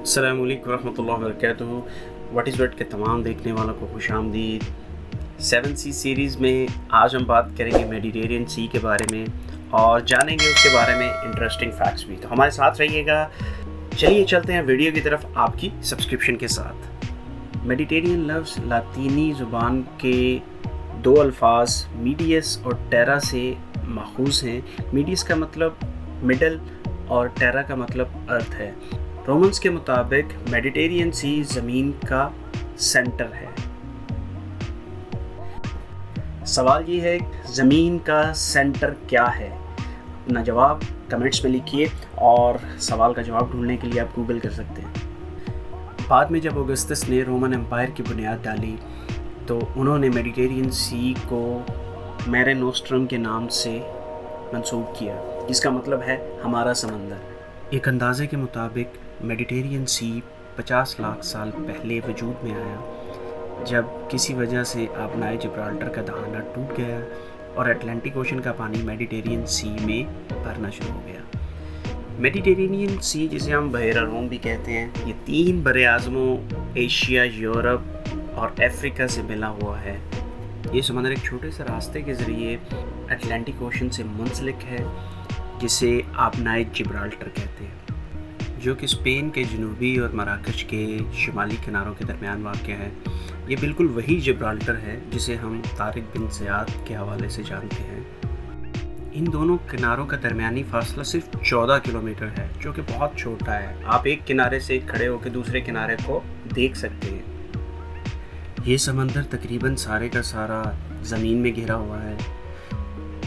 السلام علیکم ورحمۃ اللہ وبرکاتہ۔ واٹ از ویٹ کے تمام دیکھنے والوں کو خوش آمدید۔ 7 سی سیریز میں آج ہم بات کریں گے میڈیٹرینین سی کے بارے میں اور جانیں گے اس کے بارے میں انٹرسٹنگ فیکٹس بھی، تو ہمارے ساتھ رہیے گا۔ چلیے چلتے ہیں ویڈیو کی طرف آپ کی سبسکرپشن کے ساتھ۔ میڈیٹرینین لفظ لاطینی زبان کے 2 الفاظ میڈیس اور ٹیرا سے ماخوذ ہیں۔ میڈیس کا مطلب مڈل اور ٹیرا کا مطلب ارتھ ہے۔ رومنس کے مطابق میڈیٹرینین سی زمین کا سینٹر ہے۔ سوال یہ ہے زمین کا سینٹر کیا ہے؟ اپنا جواب کمنٹس میں لکھیے اور سوال کا جواب ڈھونڈنے کے لیے آپ گوگل کر سکتے ہیں۔ بعد میں جب اوگسٹس نے رومن امپائر کی بنیاد ڈالی تو انہوں نے میڈیٹرینین سی کو میرے نوسٹرم کے نام سے منسوب کیا، جس کا مطلب ہے ہمارا سمندر۔ ایک اندازے کے مطابق میڈیٹرینین سی 50 لاکھ سال پہلے وجود میں آیا، جب کسی وجہ سے آبنائے جبرالٹر کا دہانہ ٹوٹ گیا اور اٹلانٹک اوشن کا پانی میڈیٹرینین سی میں بھرنا شروع ہو گیا۔ میڈیٹرینین سی، جسے ہم بحیرہ روم بھی کہتے ہیں، یہ 3 براعظموں ایشیا، یورپ اور افریقہ سے ملا ہوا ہے۔ یہ سمندر ایک چھوٹے سے راستے کے ذریعے اٹلانٹک اوشن سے منسلک ہے، جسے آبنائے جبرالٹر کہتے ہیں، جو کہ اسپین کے جنوبی اور مراکش کے شمالی کناروں کے درمیان واقع ہے۔ یہ بالکل وہی جبرالٹر ہے جسے ہم طارق بن زیاد کے حوالے سے جانتے ہیں۔ ان دونوں کناروں کا درمیانی فاصلہ صرف 14 کلومیٹر ہے، جو کہ بہت چھوٹا ہے۔ آپ ایک کنارے سے کھڑے ہو کے دوسرے کنارے کو دیکھ سکتے ہیں۔ یہ سمندر تقریباً سارے کا سارا زمین میں گھرا ہوا ہے۔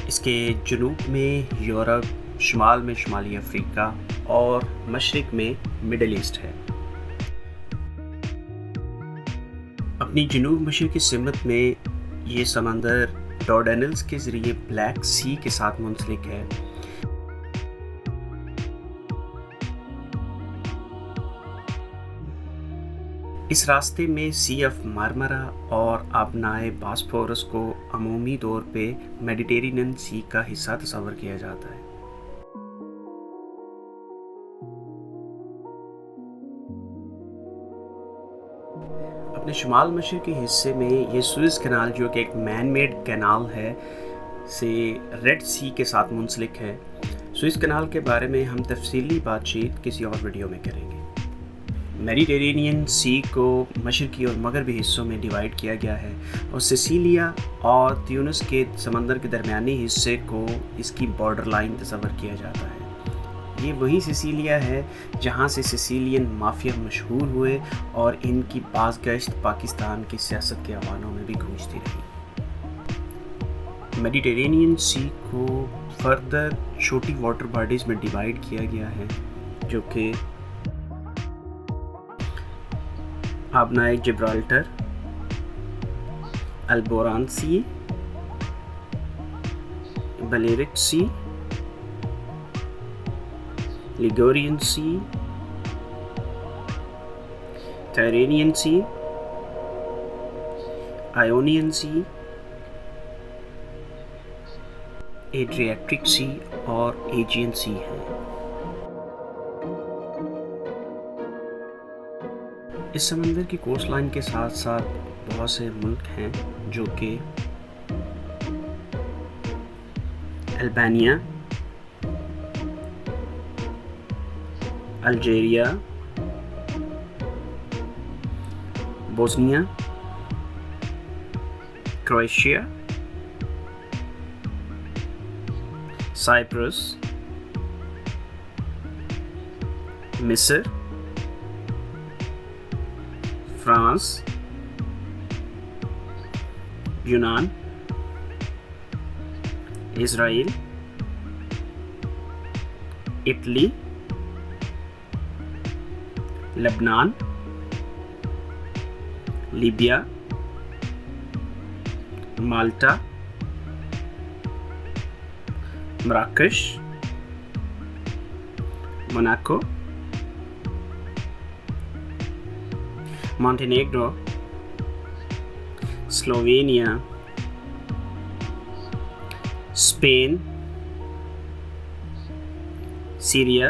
اس کے جنوب میں یورپ، شمال میں شمالی افریقہ اور مشرق میں مڈل ایسٹ ہے۔ اپنی جنوب مشرقی سمت میں یہ سمندر ڈارڈینلز کے ذریعے بلیک سی کے ساتھ منسلک ہے۔ اس راستے میں سی آف مارمرا اور آبنائے باسفورس کو عمومی طور پہ میڈیٹرینین سی کا حصہ تصور کیا جاتا ہے۔ اپنے شمال مشرقی حصے میں یہ سوئز کینال، جو کہ ایک مین میڈ کینال ہے، سے ریڈ سی کے ساتھ منسلک ہے۔ سوئز کینال کے بارے میں ہم تفصیلی بات چیت کسی اور ویڈیو میں کریں گے۔ میڈیٹرینین سی کو مشرقی اور مغربی حصوں میں ڈیوائیڈ کیا گیا ہے اور سسیلیا اور تیونس کے سمندر کے درمیانی حصے کو اس کی بارڈر لائن تصور کیا جاتا ہے۔ یہ وہی سسیلیا ہے جہاں سے سسیلین مافیا مشہور ہوئے اور ان کی بازگشت پاکستان کی سیاست کے حوالوں میں بھی گونجتی رہی۔ میڈیٹرینین سی کو فردر چھوٹی واٹر باڈیز میں ڈیوائیڈ کیا گیا ہے، جو کہ آبنائے جبرالٹر، البوران سی، بلیرک سی، لیگورین سی، ٹائرینین سی، آئونین سی، ایڈریاٹک سی اور ایجین سی ہیں۔ اس سمندر کی کوسٹ لائن کے ساتھ ساتھ بہت سے ملک ہیں، جو کہ البانیہ، الجیریا، بوسنیا، کروشیا، سائپرس، مصر، فرانس، یونان، اسرائیل، اٹلی، لبنان، لیبیا، مالٹا، مراکش، موناکو، مونٹینیگرو، سلووینیا، اسپین، سیریا،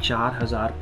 4000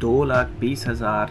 2,20,000